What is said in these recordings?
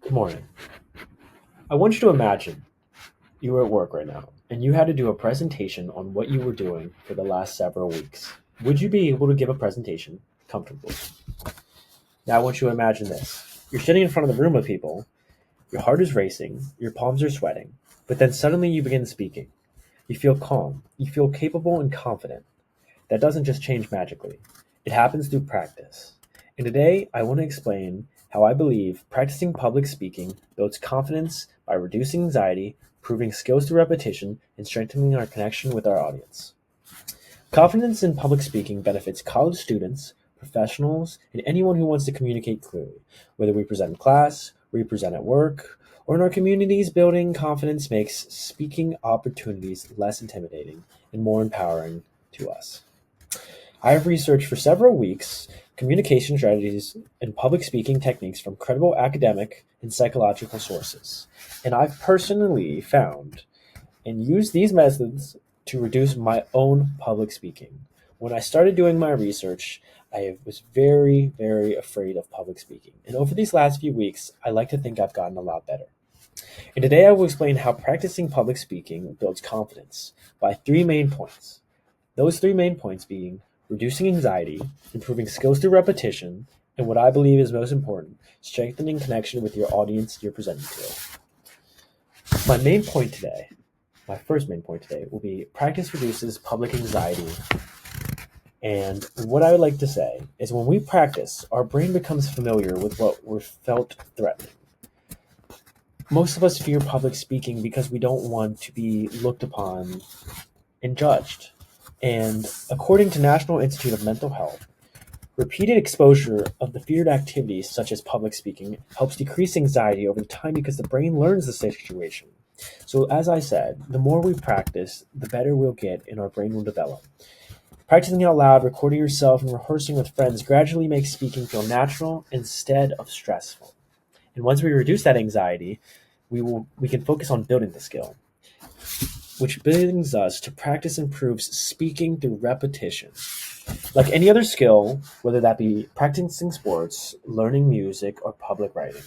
Good morning. I want you to imagine you were at work right now and you had to do a presentation on what you were doing for the last several weeks. Would you be able to give a presentation comfortably? Now I want you to imagine this. You're sitting in front of the room of people, your heart is racing, your palms are sweating, but then suddenly you begin speaking. You feel calm, you feel capable and confident. That doesn't just change magically, it happens through practice. And today, I want to explain how I believe practicing public speaking builds confidence by reducing anxiety, improving skills through repetition, and strengthening our connection with our audience. Confidence in public speaking benefits college students, professionals, and anyone who wants to communicate clearly. Whether we present in class, we present at work, or in our communities, building confidence makes speaking opportunities less intimidating and more empowering to us. I have researched for several weeks communication strategies and public speaking techniques from credible academic and psychological sources. And I've personally found and used these methods to reduce my own public speaking. When I started doing my research, I was very, very afraid of public speaking. And over these last few weeks, I like to think I've gotten a lot better. And today I will explain how practicing public speaking builds confidence by three main points. Those three main points being reducing anxiety, improving skills through repetition, and what I believe is most important, strengthening connection with your audience you're presenting to. My main point today, my first main point today, will be practice reduces public anxiety. And what I would like to say is when we practice, our brain becomes familiar with what we're felt threatening. Most of us fear public speaking because we don't want to be looked upon and judged. And according to National Institute of Mental Health, repeated exposure of the feared activities such as public speaking helps decrease anxiety over time because the brain learns the situation. So as I said, the more we practice, the better we'll get and our brain will develop. Practicing out loud, recording yourself, and rehearsing with friends gradually makes speaking feel natural instead of stressful. And once we reduce that anxiety, we can focus on building the skill, which brings us to practice improves speaking through repetition. Like any other skill, whether that be practicing sports, learning music, or public writing,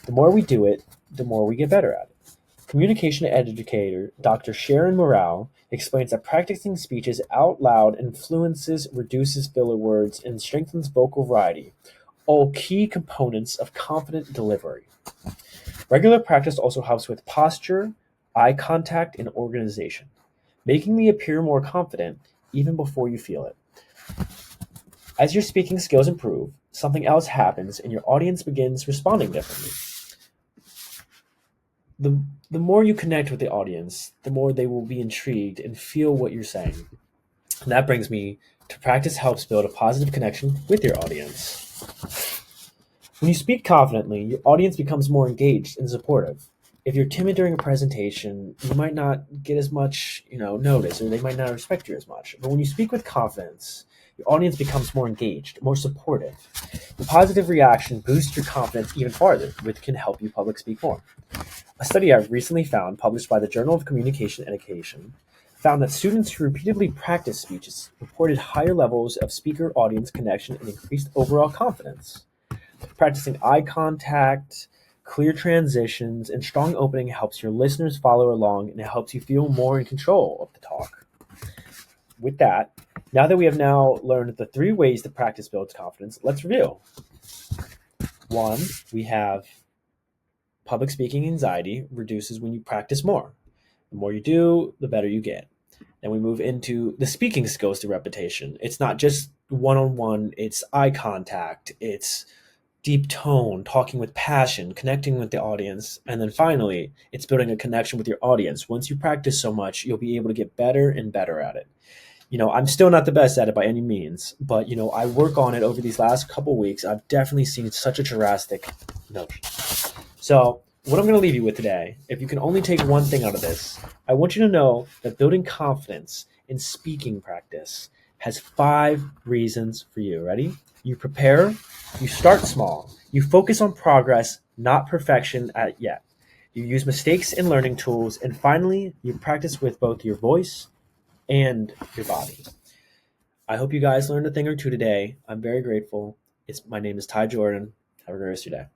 the more we do it, the more we get better at it. Communication educator Dr. Sharon Morrell explains that practicing speeches out loud influences, reduces filler words, and strengthens vocal variety, all key components of confident delivery. Regular practice also helps with posture, eye contact, and organization, making me appear more confident even before you feel it. As your speaking skills improve, something else happens and your audience begins responding differently. The, the more you connect with the audience, the more they will be intrigued and feel what you're saying. And that brings me to practice helps build a positive connection with your audience. When you speak confidently, your audience becomes more engaged and supportive. If you're timid during a presentation, you might not get as much, notice, or they might not respect you as much. But when you speak with confidence, your audience becomes more engaged, more supportive. The positive reaction boosts your confidence even farther, which can help you public speak more. A study I've recently found, published by the Journal of Communication Education, found that students who repeatedly practiced speeches reported higher levels of speaker-audience connection and increased overall confidence. Practicing eye contact, clear transitions, and strong opening helps your listeners follow along and it helps you feel more in control of the talk. With that, now that we have now learned the three ways that practice builds confidence, let's review. One, we have public speaking anxiety reduces when you practice more. The more you do, the better you get. Then we move into the speaking skills through repetition. It's not just one-on-one, it's eye contact, it's deep tone, talking with passion, connecting with the audience. And then finally, it's building a connection with your audience. Once you practice so much, you'll be able to get better and better at it. I'm still not the best at it by any means, but I work on it over these last couple weeks. I've definitely seen such a drastic notion. So, what I'm going to leave you with today, if you can only take one thing out of this, I want you to know that building confidence in speaking practice has 5 reasons for you. Ready? You prepare, you start small, you focus on progress, not perfection at yet. You use mistakes and learning tools, and finally, you practice with both your voice and your body. I hope you guys learned a thing or two today. I'm very grateful. My name is Ty Jordan. Have a great rest of your day.